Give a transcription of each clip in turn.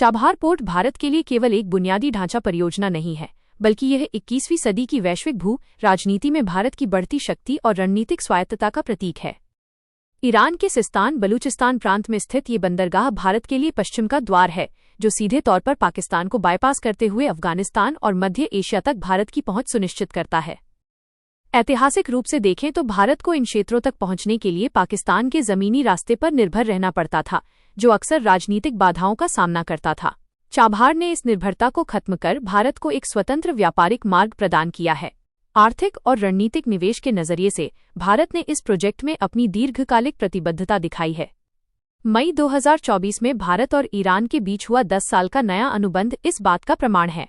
Chabahar port Bharat के लिए केवल एक बुनियादी ढांचा परियोजना नहीं है, बल्कि यह 21वीं सदी की वैश्विक भू राजनीति में भारत की बढ़ती शक्ति और रणनीतिक स्वायत्तता का प्रतीक है। ईरान के सिस्तान बलूचिस्तान प्रांत में स्थित ये बंदरगाह भारत के लिए पश्चिम का द्वार है, जो सीधे तौर पर पाकिस्तान को बाईपास करते हुए अफगानिस्तान और मध्य एशिया तक भारत की पहुंच सुनिश्चित करता है। ऐतिहासिक रूप से देखें तो भारत को इन क्षेत्रों तक पहुंचने के लिए पाकिस्तान के जमीनी रास्ते पर निर्भर रहना पड़ता था, जो अक्सर राजनीतिक बाधाओं का सामना करता था। चाबहार ने इस निर्भरता को खत्म कर भारत को एक स्वतंत्र व्यापारिक मार्ग प्रदान किया है। आर्थिक और रणनीतिक निवेश के नजरिए से भारत ने इस प्रोजेक्ट में अपनी दीर्घकालिक प्रतिबद्धता दिखाई है। मई 2024 में भारत और ईरान के बीच हुआ 10 साल का नया अनुबंध इस बात का प्रमाण है।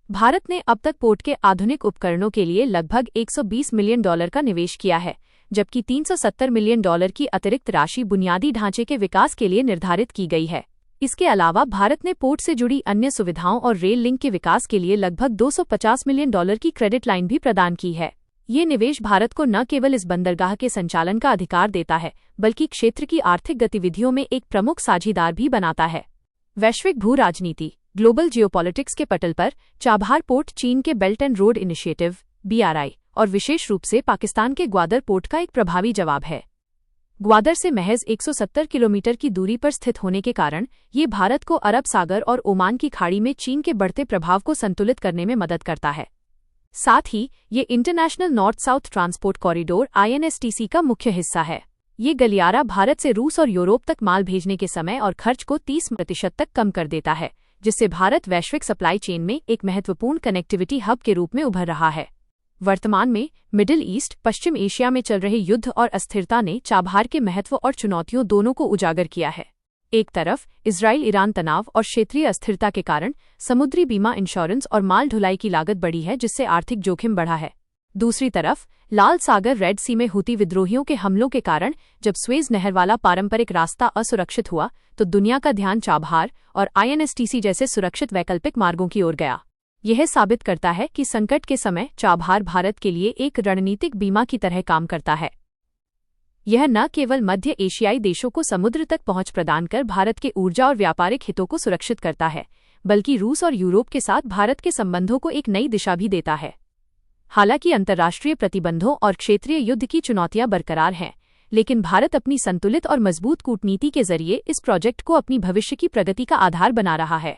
भारत ने अब तक पोर्ट के आधुनिक उपकरणों के लिए लगभग $120 मिलियन का निवेश किया है, जबकि $370 मिलियन की अतिरिक्त राशि बुनियादी ढांचे के विकास के लिए निर्धारित की गई है। इसके अलावा भारत ने पोर्ट से जुड़ी अन्य सुविधाओं और रेल लिंक के विकास के लिए लगभग $250 मिलियन की क्रेडिट लाइन भी प्रदान की है। ये निवेश भारत को न केवल इस बंदरगाह के संचालन का अधिकार देता है, बल्कि क्षेत्र की आर्थिक गतिविधियों में एक प्रमुख साझीदार भी बनाता है। वैश्विक भू राजनीति ग्लोबल जियोपॉलिटिक्स के पटल पर चाबहार पोर्ट चीन के belt and road initiative (BRI) और विशेष रूप से पाकिस्तान के ग्वादर पोर्ट का एक प्रभावी जवाब है। ग्वादर से महज 170 किलोमीटर की दूरी पर स्थित होने के कारण ये भारत को अरब सागर और ओमान की खाड़ी में चीन के बढ़ते प्रभाव को संतुलित करने में मदद करता है। साथ ही ये international north south transport corridor (INSTC) का मुख्य हिस्सा है। ये गलियारा भारत से रूस और यूरोप तक माल भेजने के समय और खर्च को 30% तक कम कर देता है, जिससे भारत वैश्विक सप्लाई चेन में एक महत्वपूर्ण कनेक्टिविटी हब के रूप में उभर रहा है। वर्तमान में मिडिल ईस्ट पश्चिम एशिया में चल रहे युद्ध और अस्थिरता ने चाबहार के महत्व और चुनौतियों दोनों को उजागर किया है। एक तरफ इजराइल ईरान तनाव और क्षेत्रीय अस्थिरता के कारण समुद्री बीमा इंश्योरेंस और माल ढुलाई की लागत बढ़ी है, जिससे आर्थिक जोखिम बढ़ा है। दूसरी तरफ लाल सागर रेड सी में हुती विद्रोहियों के हमलों के कारण जब स्वेज नहर वाला पारंपरिक रास्ता असुरक्षित हुआ, तो दुनिया का ध्यान चाबहार और INSTC जैसे सुरक्षित वैकल्पिक मार्गों की ओर गया। यह साबित करता है कि संकट के समय चाबहार भारत के लिए एक रणनीतिक बीमा की तरह काम करता है। यह न केवल मध्य एशियाई देशों को समुद्र तक पहुंच प्रदान कर भारत के ऊर्जा और व्यापारिक हितों को सुरक्षित करता है, बल्कि रूस और यूरोप के साथ भारत के संबंधों को एक नई दिशा भी देता है। हालांकि अंतर्राष्ट्रीय प्रतिबंधों और क्षेत्रीय युद्ध की चुनौतियां बरकरार हैं, लेकिन भारत अपनी संतुलित और मजबूत कूटनीति के जरिए इस प्रोजेक्ट को अपनी भविष्य की प्रगति का आधार बना रहा है।